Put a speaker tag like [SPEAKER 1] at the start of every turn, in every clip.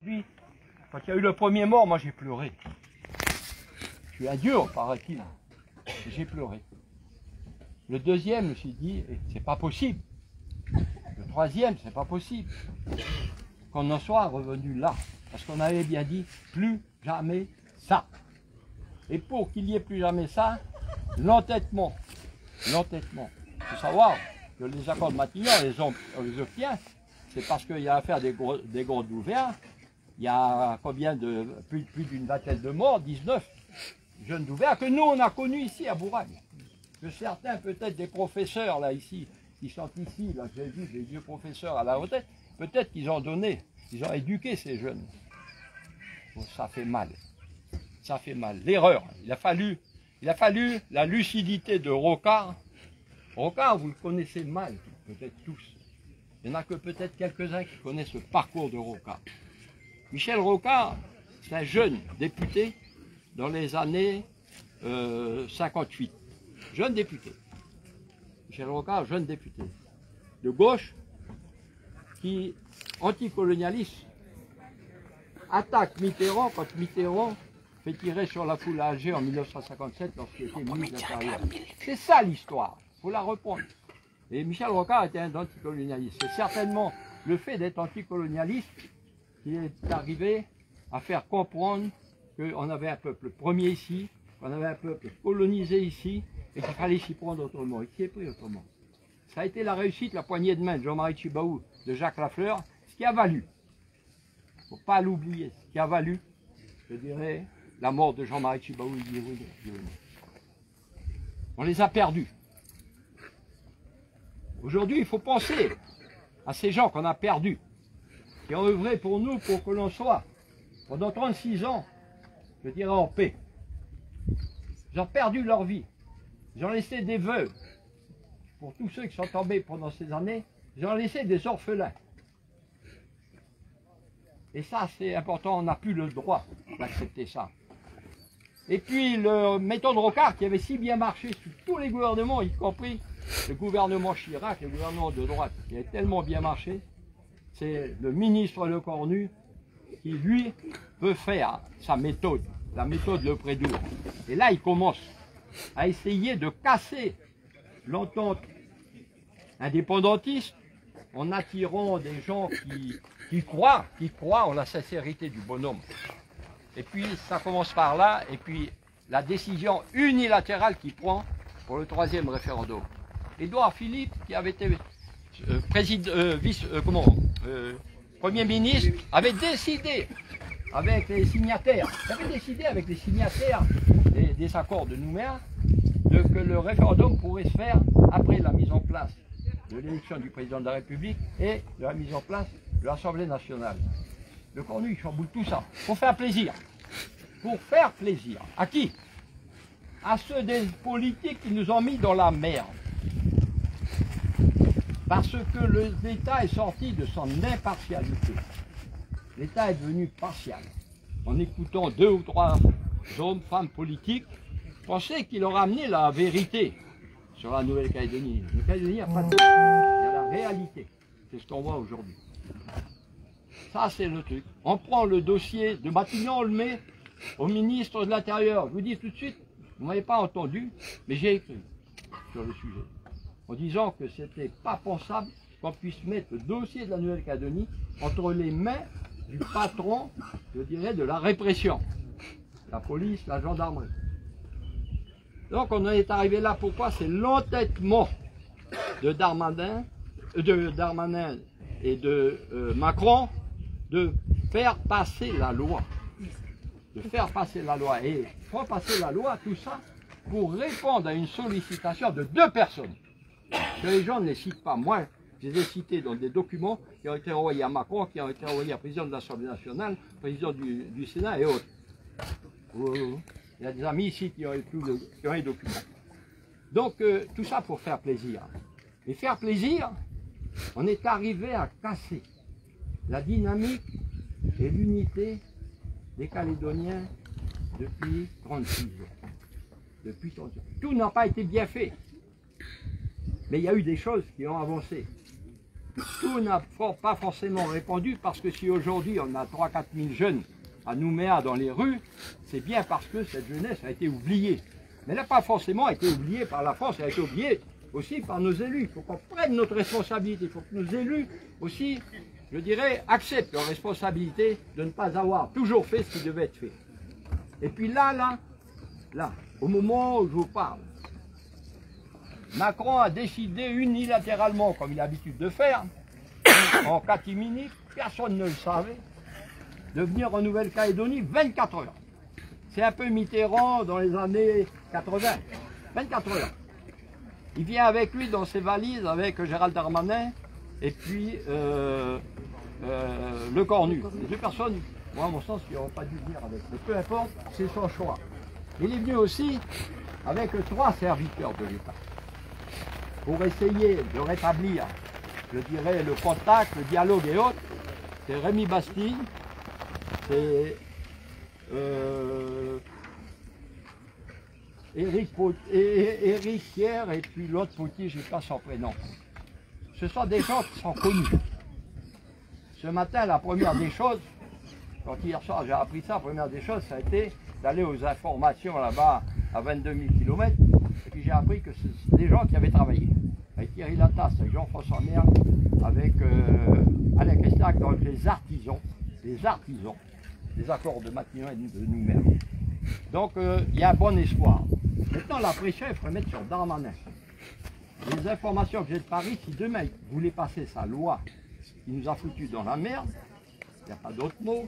[SPEAKER 1] Puis, quand il y a eu le premier mort, moi j'ai pleuré. Je suis un dur, paraît-il. J'ai pleuré. Le deuxième, je me suis dit, c'est pas possible. Le troisième, c'est pas possible. Qu'on en soit revenu là. Parce qu'on avait bien dit, plus jamais ça. Et pour qu'il n'y ait plus jamais ça, l'entêtement. L'entêtement. Il faut savoir que les accords de Matignon, les obtient, c'est parce qu'il y a affaire des gros d'ouverts. Il y a combien de plus d'une vingtaine de morts, 19 jeunes d'ouverts que nous on a connus ici à Bourragne. Que certains peut-être des professeurs là ici, qui sont ici, là j'ai vu des vieux professeurs à la retraite, peut-être qu'ils ont donné, ils ont éduqué ces jeunes. Bon, ça fait mal. Ça fait mal. L'erreur. Il a fallu la lucidité de Rocard. Rocard, vous le connaissez mal, peut-être tous. Il n'y en a que peut-être quelques-uns qui connaissent le parcours de Rocard. Michel Rocard, c'est un jeune député dans les années 58. Jeune député. Michel Rocard, jeune député. De gauche, qui, anticolonialiste, attaque Mitterrand quand Mitterrand fait tirer sur la foule à Alger en 1957 lorsqu'il était ministre de l'Intérieur. C'est ça l'histoire, il faut la reprendre. Et Michel Rocard était un anticolonialiste. C'est certainement le fait d'être anticolonialiste qui est arrivé à faire comprendre qu'on avait un peuple premier ici, qu'on avait un peuple colonisé ici, et qu'il fallait s'y prendre autrement, et qui est pris autrement. Ça a été la réussite, la poignée de main de Jean-Marie Tjibaou, de Jacques Lafleur, ce qui a valu, il ne faut pas l'oublier, ce qui a valu, je dirais, la mort de Jean-Marie Tjibaou. On les a perdus. Aujourd'hui, il faut penser à ces gens qu'on a perdus, qui ont œuvré pour nous, pour que l'on soit, pendant 36 ans, je dirais en paix. Ils ont perdu leur vie. Ils ont laissé des veuves. Pour tous ceux qui sont tombés pendant ces années, ils ont laissé des orphelins. Et ça, c'est important, on n'a plus le droit d'accepter ça. Et puis, le méthode Rocard, qui avait si bien marché sous tous les gouvernements, y compris le gouvernement Chirac, le gouvernement de droite, qui avait tellement bien marché, c'est le ministre Lecornu qui, lui, peut faire sa méthode, la méthode Le Prédour. Et là, il commence à essayer de casser l'entente indépendantiste en attirant des gens qui croient en la sincérité du bonhomme. Et puis, ça commence par là, et puis la décision unilatérale qu'il prend pour le 3e référendum. Édouard Philippe, qui avait été Premier ministre, avait décidé avec les signataires, des accords de Nouméa, que le référendum pourrait se faire après la mise en place de l'élection du président de la République et de la mise en place de l'Assemblée nationale. Le Cornu, il chamboule tout ça, pour faire plaisir. Pour faire plaisir. À qui? À ceux des politiques qui nous ont mis dans la merde. Parce que l'État est sorti de son impartialité. L'État est devenu partial. En écoutant 2 ou 3 hommes, femmes politiques, pensait qu'il leur amenait la vérité sur la Nouvelle-Calédonie. La Nouvelle-Calédonie, il n'y a pas de vérité, il y a la réalité. C'est ce qu'on voit aujourd'hui. Ça, c'est le truc. On prend le dossier de Matignon, on le met au ministre de l'Intérieur. Je vous dis tout de suite, vous ne m'avez pas entendu, mais j'ai écrit sur le sujet, en disant que c'était pas pensable qu'on puisse mettre le dossier de la Nouvelle-Calédonie entre les mains du patron, je dirais, de la répression. La police, la gendarmerie. Donc on en est arrivé là, pourquoi? C'est l'entêtement de Darmanin et de Macron de faire passer la loi. De faire passer la loi. Et faire passer la loi, tout ça, pour répondre à une sollicitation de 2 personnes. Que les gens ne les citent pas. Moi, je les ai cités dans des documents qui ont été envoyés à Macron, qui ont été envoyés au président de l'Assemblée nationale, président du Sénat et autres. Il y a des amis ici qui ont eu les documents. Donc, tout ça pour faire plaisir. Et faire plaisir, on est arrivé à casser la dynamique et l'unité des Calédoniens depuis 36 ans. Depuis 36 ans. Tout n'a pas été bien fait. Mais il y a eu des choses qui ont avancé. tout n'a pas forcément répondu, parce que si aujourd'hui on a 3-4 000 jeunes à Nouméa dans les rues, c'est bien parce que cette jeunesse a été oubliée. Mais elle n'a pas forcément été oubliée par la France, elle a été oubliée aussi par nos élus. Il faut qu'on prenne notre responsabilité, il faut que nos élus aussi, je dirais, acceptent leur responsabilité de ne pas avoir toujours fait ce qui devait être fait. Et puis là, au moment où je vous parle, Macron a décidé unilatéralement, comme il a l'habitude de faire, en catimini, personne ne le savait, de venir en Nouvelle-Calédonie 24 heures. C'est un peu Mitterrand dans les années 80, 24 heures. Il vient avec lui dans ses valises avec Gérald Darmanin et puis Le Cornu. Les deux personnes, moi à mon sens, ils n'auraient pas dû venir avec. Mais peu importe, c'est son choix. Il est venu aussi avec 3 serviteurs de l'État pour essayer de rétablir, je dirais, le contact, le dialogue et autres. C'est Rémi Bastille, c'est Éric Pierre et puis l'autre Potier, je n'ai pas son prénom. Ce sont des gens qui sont connus. Ce matin, la première des choses, quand hier soir j'ai appris ça, la première des choses, ça a été d'aller aux informations là-bas à 22 000 km. Et puis j'ai appris que c'est des gens qui avaient travaillé. Avec Thierry Latasse, avec Jean-François Merle, avec Alain Crestac, donc les artisans, des accords de Matignon et de Nouméa. Donc il y a un bon espoir. Maintenant la pression, il faudrait mettre sur Darmanin. Les informations que j'ai de Paris, si demain il voulait passer sa loi qui nous a foutus dans la merde, il n'y a pas d'autre mot,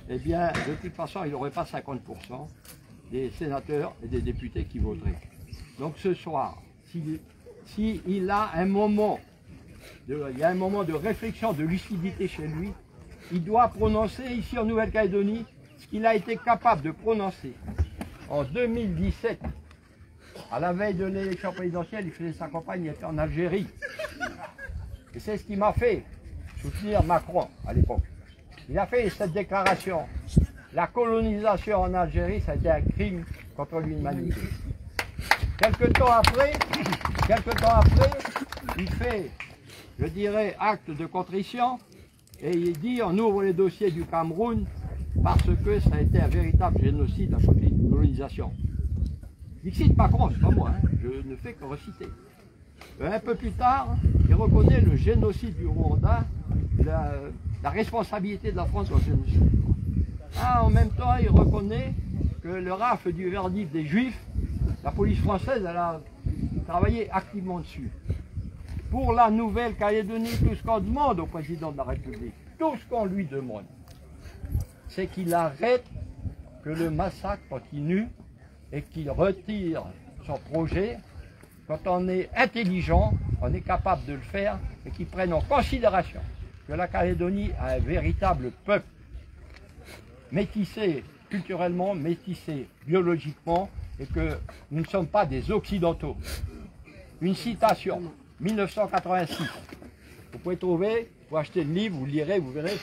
[SPEAKER 1] eh bien de toute façon il n'aurait pas 50% des sénateurs et des députés qui voteraient. Donc ce soir, s'il a un moment, il y a un moment de réflexion, de lucidité chez lui, il doit prononcer ici en Nouvelle-Calédonie ce qu'il a été capable de prononcer en 2017. À la veille de l'élection présidentielle, il faisait sa campagne, il était en Algérie. Et c'est ce qui m'a fait soutenir Macron à l'époque. Il a fait cette déclaration. La colonisation en Algérie, ça a été un crime contre l'humanité. Quelque temps après, il fait, je dirais, acte de contrition et il dit on ouvre les dossiers du Cameroun parce que ça a été un véritable génocide à côté de la colonisation. Il cite Macron, c'est pas moi, hein, je ne fais que reciter. Un peu plus tard, il reconnaît le génocide du Rwanda, la responsabilité de la France dans le génocide. En même temps, il reconnaît que le rafle du verdict des Juifs, la police française, elle a travaillé activement dessus. Pour la Nouvelle-Calédonie, tout ce qu'on demande au président de la République, tout ce qu'on lui demande, c'est qu'il arrête que le massacre continue et qu'il retire son projet. Quand on est intelligent, on est capable de le faire et qu'il prenne en considération que la Calédonie a un véritable peuple métissé culturellement, métissé biologiquement et que nous ne sommes pas des Occidentaux. Une citation, 1986. Vous pouvez trouver, vous achetez le livre, vous lirez, vous verrez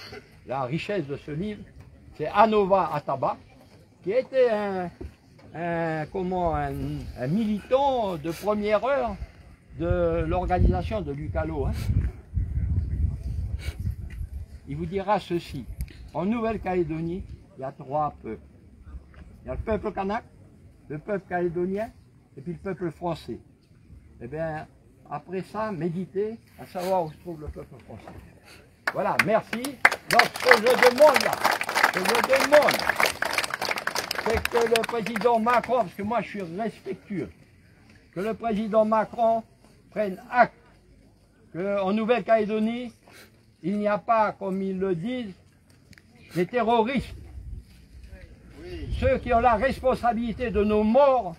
[SPEAKER 1] la richesse de ce livre. C'est Anova Ataba, qui était un militant de première heure de l'organisation de l'UCALO. Il vous dira ceci. En Nouvelle-Calédonie, il y a 3 peuples. Il y a le peuple kanak, le peuple calédonien et puis le peuple français. Eh bien, après ça, méditez à savoir où se trouve le peuple français. Voilà, merci. Donc, ce que je demande là, c'est que le président Macron, parce que moi je suis respectueux, que le président Macron prenne acte qu'en Nouvelle-Calédonie, il n'y a pas, comme ils le disent, des terroristes. Ceux qui ont la responsabilité de nos morts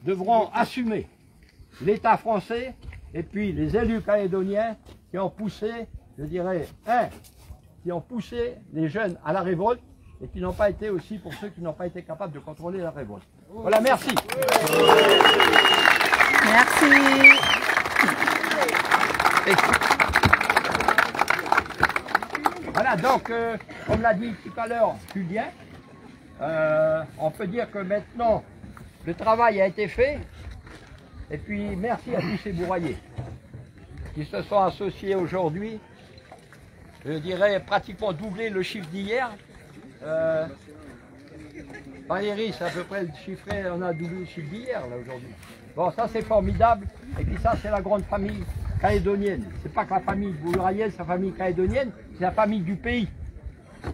[SPEAKER 1] devront assumer. L'État français et puis les élus calédoniens qui ont poussé, je dirais, qui ont poussé les jeunes à la révolte et qui n'ont pas été aussi pour ceux qui n'ont pas été capables de contrôler la révolte. Voilà, merci.
[SPEAKER 2] Merci.
[SPEAKER 1] Voilà, donc, comme l'a dit tout à l'heure Julien, on peut dire que maintenant, le travail a été fait. Et puis, merci à tous ces bourraillers qui se sont associés aujourd'hui je dirais pratiquement doublé le chiffre d'hier. Valérie, c'est à peu près le chiffré, on a doublé le chiffre d'hier là aujourd'hui. Bon, ça c'est formidable. Et puis ça, c'est la grande famille calédonienne. C'est pas que la famille boulraïenne, c'est la famille calédonienne, c'est la famille du pays. Oui.